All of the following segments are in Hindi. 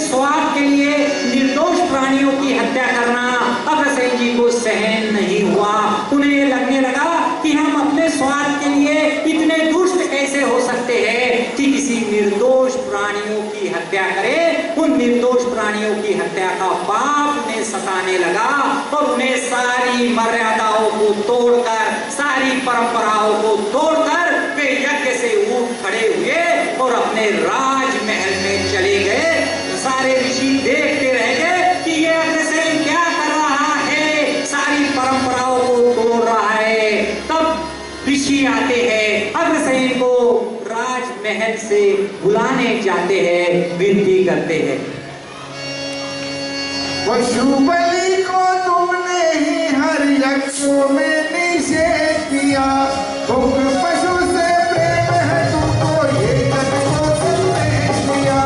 स्वार्थ के लिए निर्दोष प्राणियों की हत्या करना अग्रसेन जी को सहन नहीं हुआ। उन्हें लगने लगा कि हम अपने स्वार्थ के लिए इतने दुष्ट कैसे हो सकते हैं कि किसी निर्दोष प्राणियों की हत्या करें। उन निर्दोष प्राणियों की हत्या का पाप उन्हें सताने लगा और उन्हें सारी मर्यादाओं को तोड़कर, सारी परंपराओं को तोड़कर वे यज्ञ से उठ खड़े हुए और अपने राजमहल में चले गए। सारे ऋषि देखते रह गए कि ये अग्रसेन क्या कर रहा है, सारी परंपराओं को तोड़ रहा है। तब ऋषि आते हैं, अग्रसेन को राजमहल से बुलाने जाते हैं, विनती करते हैं। पशु बलि को तुमने ही हर यज्ञ में निषेध किया। तुम पशु से प्रेम है तुमको ये जग को संदेश दिया।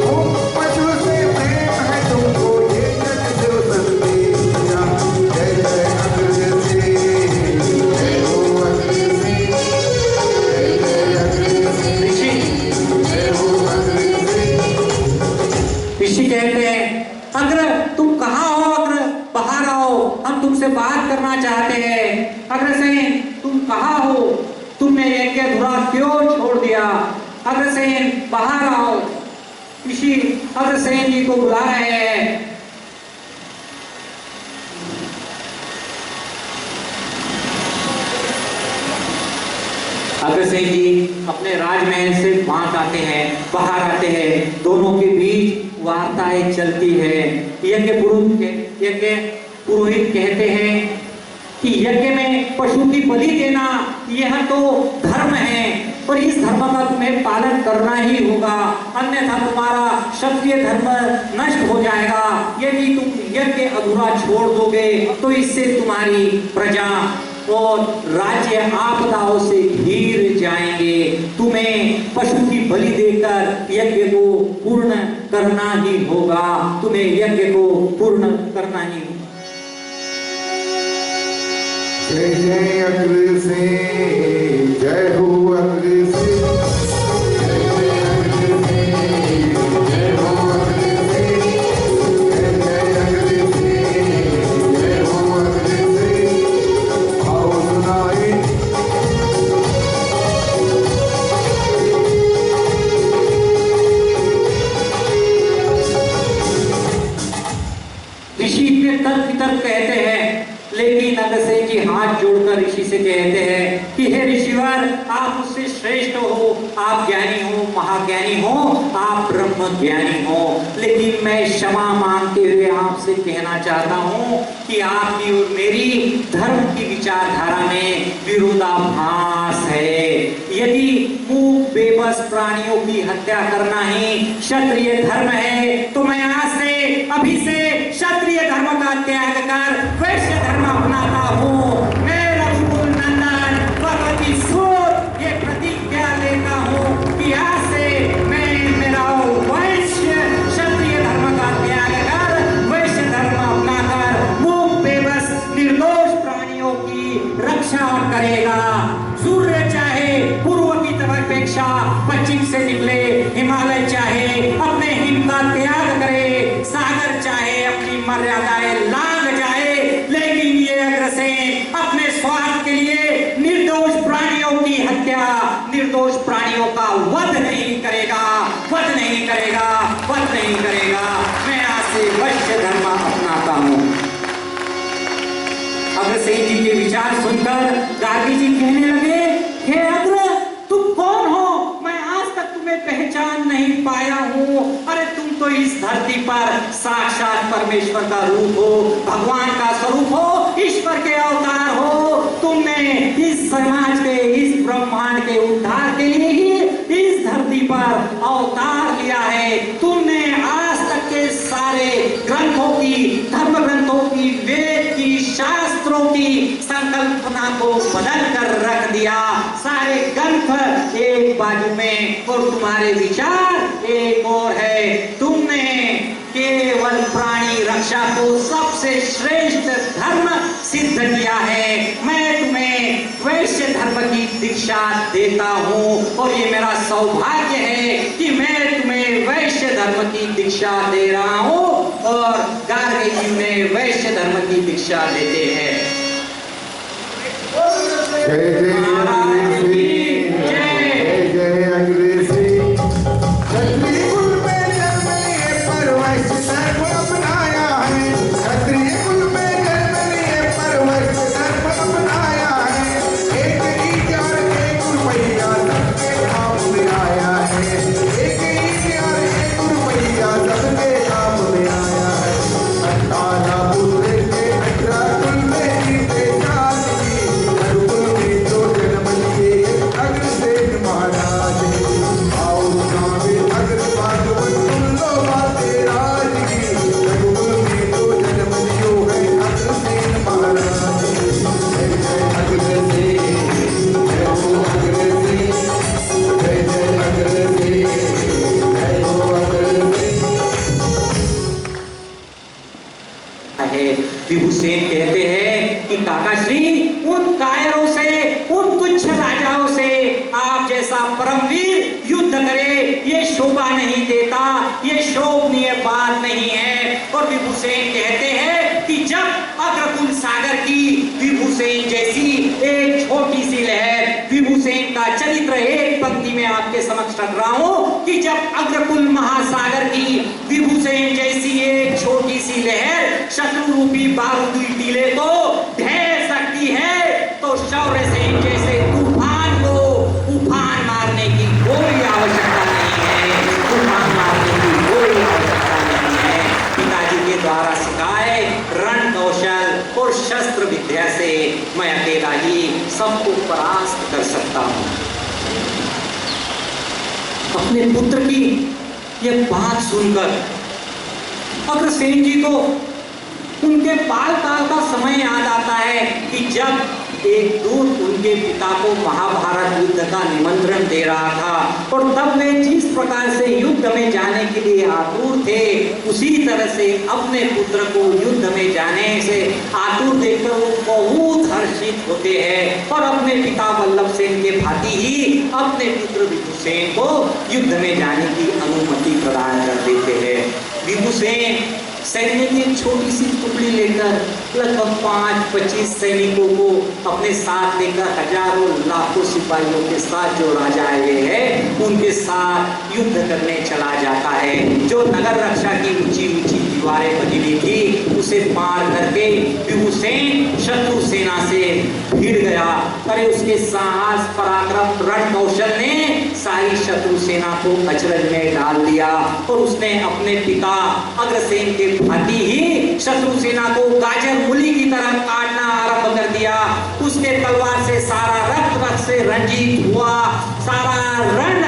तुम पशु से प्रेम है तुमको ये जग को संदेश दिया। जय जय अग्रसेन, जय हो अग्रसेन, जय जय अग्रसेन, जय हो अग्रसेन। ऋषि कहते हैं, अग्र तुम कहाँ हो? अग्र बाहर आओ, हम तुमसे बात करना चाहते हैं। अग्रसेन तुम कहाँ हो? तुमने यज्ञ अधूरा क्यों छोड़ दिया? अग्रसेन बाहर आओ। ऋषि अग्रसेन जी को बुला रहे हैं। अग्रसेन जी अपने राजमहल से बाहर आते हैं। दोनों के बीच वार्ताएं चलती है। यज्ञ पुरोहित कहते हैं कि यज्ञ में पशु की बलि देना यह तो धर्म है और इस धर्म का तुम्हें पालन करना ही होगा, अन्यथा तुम्हारा क्षत्रिय धर्म नष्ट हो जाएगा। यदि तुम यज्ञ अधूरा छोड़ दोगे तो इससे तुम्हारी प्रजा और राज्य आपदाओं से घिर जाएंगे। तुम्हें पशु की बलि देकर यज्ञ को पूर्ण करना ही होगा। तुम्हें यज्ञ को पूर्ण करना ही होगा। जय जय अग्रसेन, जय हो अग्रसेन, जय जय अग्रसेन, जय हो अग्रसेन, जय जय अग्रसेन, जय हो अग्रसेन। आओ सुनाए ऋषि के तर्क वितर्क कहते हैं, लेकिन अग्रसेन जी हाथ जोड़कर ऋषि से कहते हैं कि हे ऋषिवर, आप मुझसे श्रेष्ठ हो, आप ज्ञानी हो, महाज्ञानी हो, आप ब्रह्म ज्ञानी हो, लेकिन मैं क्षमा मांगते हुए आपसे कहना चाहता हूँ कि आपकी और मेरी धर्म की विचारधारा में विरोधाभास है। यदि मूक बेबस प्राणियों की हत्या करना ही क्षत्रिय धर्म है तो मैं आज से अभी से क्षत्रिय धर्म का त्याग कर वैश्य धर्म अपनाता हूँ। मैं रघुकुल नंदन भगवती सूत ये प्रतिज्ञा लेता हूँ कि आज से मैं मेरा वैश्य क्षत्रिय धर्म का त्याग कर वैश्य धर्म अपनाकर मूक बेबस निर्दोष प्राणियों की रक्षा करेगा। सूर्य चाहे पूर्व की तरफ अपेक्षा पश्चिम से निकले, हिमालय चाहे अपने हिम का त्याग करे, सागर चाहे अपनी मर्यादाएं लांघ जाए, लेकिन ये अग्रसेन अपने स्वार्थ के लिए निर्दोष प्राणियों की हत्या, निर्दोष प्राणियों का वध नहीं करेगा, वध नहीं करेगा, वध नहीं करेगा। मैं आज से वैश्य धर्म अपनाता हूँ। अग्रसेन जी के विचार सुनकर गार्गी जी कहने लगे, हे अग्र तुम कौन हो? मैं आज तक तुम्हें पहचान नहीं पाया हूँ। अरे तुम तो इस धरती पर साक्षात परमेश्वर का रूप हो, भगवान का स्वरूप हो, ईश्वर के अवतार हो। तुमने इस समाज के, इस ब्रह्मांड के उद्धार के लिए ही इस धरती पर अवतार लिया है। तुमने आज तक के सारे ग्रंथों की, धर्म ग्रंथों की, वेद की, शास्त्रों की संकल्पना को बदल कर रख दिया। सारे ग्रंथ एक बाजू में और तुम्हारे विचार एक और है। तुमने केवल प्राणी रक्षा को सबसे श्रेष्ठ धर्म सिद्ध किया है। मैं तुम्हें वैश्य धर्म की दीक्षा देता हूँ और ये मेरा सौभाग्य है कि मैं तुम्हें वैश्य धर्म की दीक्षा दे रहा हूँ और गार्गी जी उन्हें वैश्य धर्म की दीक्षा देते हैं। जय जय महाराज की जय। जय जय अंग्रेजी। क्षत्रिय कुल में जन्म लिए पर वैश्य धर्म अपनाया है। क्षत्रिय कुल में जन्म लिए पर वैश्य धर्म अपनाया है। एक ही चार एक रुपया सबके काम में आया है। एक ही चार एक रुपया सबके काम में आया है। 18 पुत्र के 18 कुल में जीते जाति। हर कुल में जो जन्म लिए अग्रसेन महाराज। आओ गावे अग्र भागवत सुन लो बातें राज की। हर कुल में जो जन्म लियो है अग्रसेन महाराज। जय जय अग्रसेन, जय हो अग्रसेन, जय जय अग्रसेन, जय हो अग्रसेन। है विभूषण कहते हैं कि काकाश्री उन कायरों से, उन तुच्छ राजाओं से आप जैसा परमवीर युद्ध करे ये शोभा नहीं देता, ये शोभनीय बात नहीं है। और विभूषण कहते हैं कि जब अग्रकुल सागर की विभूषण जैसी एक छोटी सी लहर, विभूषण का चरित्र एक पंक्ति में आपके समक्ष रख रहा हूं कि जब अग्रकुल महासागर की विभूषण जैसी एक छोटी सी लहर शत्रु रूपी बारूदी टीले को ढह सकती है, तो शौर्य सेन जैसे तूफान को उफान मारने की कोई आवश्यकता नहीं है। तूफान मारने की कोई आवश्यकता नहीं है। पिताजी के द्वारा सिखाए रण कौशल और शस्त्र विद्या से मैं अकेला ही सबको परास्त कर सकता हूँ। अपने पुत्र की यह बात सुनकर अग्रसेन जी को उनके बाल काल का समय याद आता है कि जब एक दूत उनके पिता को महाभारत युद्ध का निमंत्रण दे रहा था और तब वे जिस प्रकार से युद्ध में जाने के लिए आतुर थे, उसी तरह से अपने पुत्र को युद्ध में जाने से आतुर देखकर वो बहुत हर्षित होते हैं और अपने पिता वल्लभ सेन के भांति ही अपने पुत्र विभूषण को युद्ध में जाने की अनुमति प्रदान कर देते हैं। विभूषण सैन्य की एक छोटी सी टुकड़ी लेकर लगभग 5-25 सैनिकों को अपने साथ लेकर हजारों लाखों सिपाहियों के साथ जो राजा आए हैं उनके साथ युद्ध करने चला जाता है। जो नगर रक्षा की ऊंची ऊंची दीवारें बनी हुई थी उसे पार करके विभूषण शत्रु सेना से भिड़ गया। अरे उसके साहस पराक्रम रण कौशल ने सारी शत्रु सेना को अचरज में डाल दिया और उसने अपने पिता अग्रसेन के भांति ही शत्रु सेना को गाजर मूली की तरह काटना आरंभ कर दिया। उसके तलवार से सारा रक्त से रंजित हुआ। सारा रण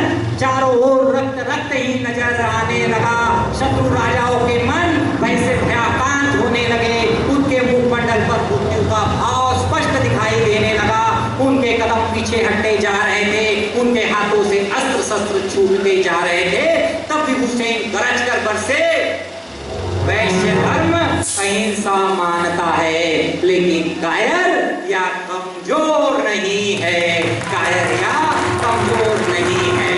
चारों ओर रक्त रक्त ही नजर आने लगा। शत्रु राजाओं के मन वैसे भयाकांत होने लगे। उनके मुखमंडल पर मृत्यु का भाव स्पष्ट दिखाई देने लगा। उनके कदम पीछे हटते जा रहे थे, उनके हाथों से अस्त्र शस्त्र छूटते जा रहे थे। तब विभूषण गरज कर बरसे, वैश्य धर्म अहिंसा मानता है लेकिन कायर या कमजोर नहीं है, कायर या कमजोर नहीं है।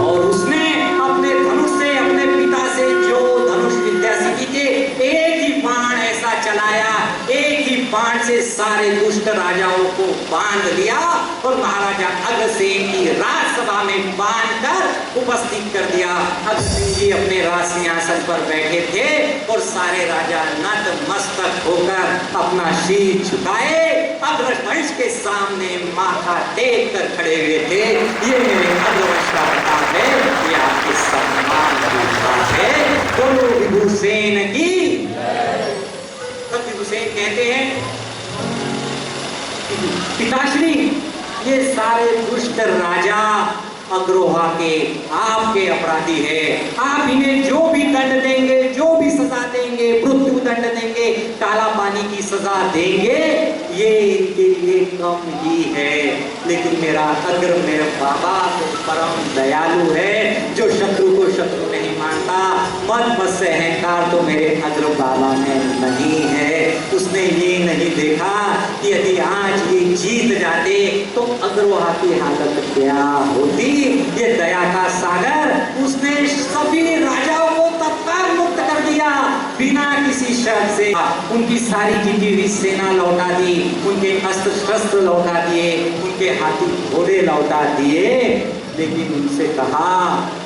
और उसने अपने धनुष से, अपने पिता से जो धनुष विद्या सीखी थी, एक ही बाण ऐसा चलाया, एक ही बाण से सारे दुष्ट राजाओं को बांध दिया और महाराजा अग्रसेन की राजसभा में बांधकर उपस्थित कर दिया। अग्रसेन जी अपने राज सिंहासन पर बैठे थे और सारे राजा नतमस्तक होकर अपना शीश झुकाए अग्रवंश के सामने माथा टेक कर खड़े हुए थे। ये मेरे अग्रवंश का प्रताप है, ये आपके सम्मान की बात है। बोलो विभूषण की। तब विभूषण कहते हैं पिताश्री, ये सारे दुष्ट राजा अग्रोहा के आपके अपराधी है। आप इन्हें जो भी दंड देंगे, जो भी सजा देंगे, मृत्यु दंड देंगे, काला पानी की सजा देंगे, ये इनके लिए कम ही है। लेकिन मेरा अग्र, मेरे बाबा तो परम दयालु है, जो शत्रु को शत्रु नहीं मानता। मत से अहंकार तो मेरे अग्र बाबा में नहीं है। उसने ये नहीं देखा कि यदि आज ये जीत जाते तो अग्रोहा की हालत क्या होती। ये दया का सागर उसने सभी राजा उनकी सारी जीती हुई सेना लौटा दी, उनके अस्त्र शस्त्र लौटा दिए, उनके हाथी घोड़े लौटा दिए, लेकिन उनसे कहा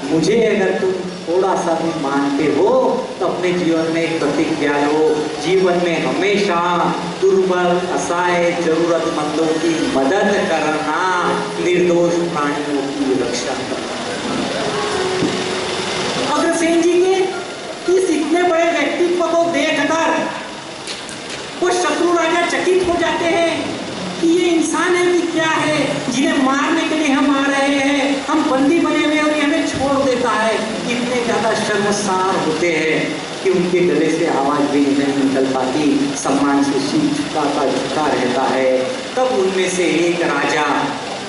मुझे अगर तुम थोड़ा सा भी मानते हो तो अपने जीवन में एक प्रतिज्ञा लो, जीवन में हमेशा दुर्बल असहाय जरूरतमंदों की मदद करना, निर्दोष प्राणियों की रक्षा करना। अग्रसेन जी के इस इतने बड़े व्यक्तित्व को देखकर वो शत्रु राजा चकित हो जाते हैं कि ये इंसान है कि क्या है, जिन्हें मारने के लिए हम आ रहे हैं, हम बंदी बने हुए और ये हमें छोड़ देता है। इतने ज्यादा शर्मसार होते हैं कि उनके गले से आवाज भी नहीं निकल पाती, सम्मान से सिर झुका रहता है। तब उनमें से एक राजा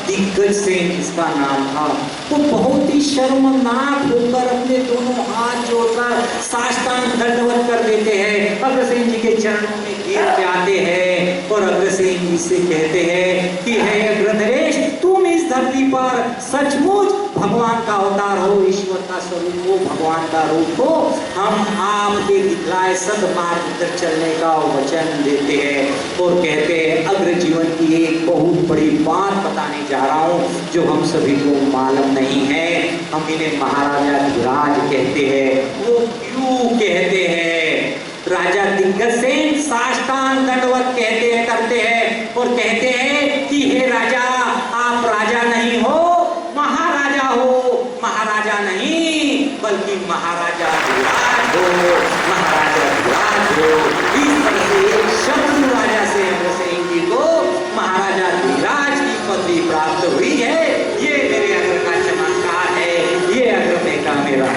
दिग्गजसेन जिसका नाम था, वो बहुत ही शर्मनाक होकर अपने दोनों हाथ जोड़कर साष्टांग दंडवत कर देते हैं, अग्रसेन जी के चरणों में गिर जाते हैं और अग्रसेन जी से कहते हैं कि हे अग्रधरेश, तुम इस धरती पर सचमुच भगवान का अवतार हो, ईश्वर का स्वरूप हो, भगवान का रूप हो, हम आपके दिखलाए सदमार्ग पर चलने का वचन देते हैं और कहते हैं अग्र जीवन की एक बहुत बड़ी बात बताने जा रहा हूँ जो हम सभी को मालूम नहीं है। हम इन्हें महाराजा धीराज कहते हैं। वो क्यों कहते हैं? राजा दिग्गजसेन साष्टांग दंडवत कहते हैं, करते हैं और कहते हैं कि हे राजा, आप राजा नहीं हो, महाराजा हो, महाराजा नहीं बल्कि महाराजा धीराज हो, महाराजा धीराज हो। इस तरह से एक शत्रु राजा से अग्रसेन जी को महाराजा धीराज की पदवी प्राप्त हुई है। ये मेरे अग्र का चमत्कार है, ये अग्र का मेरा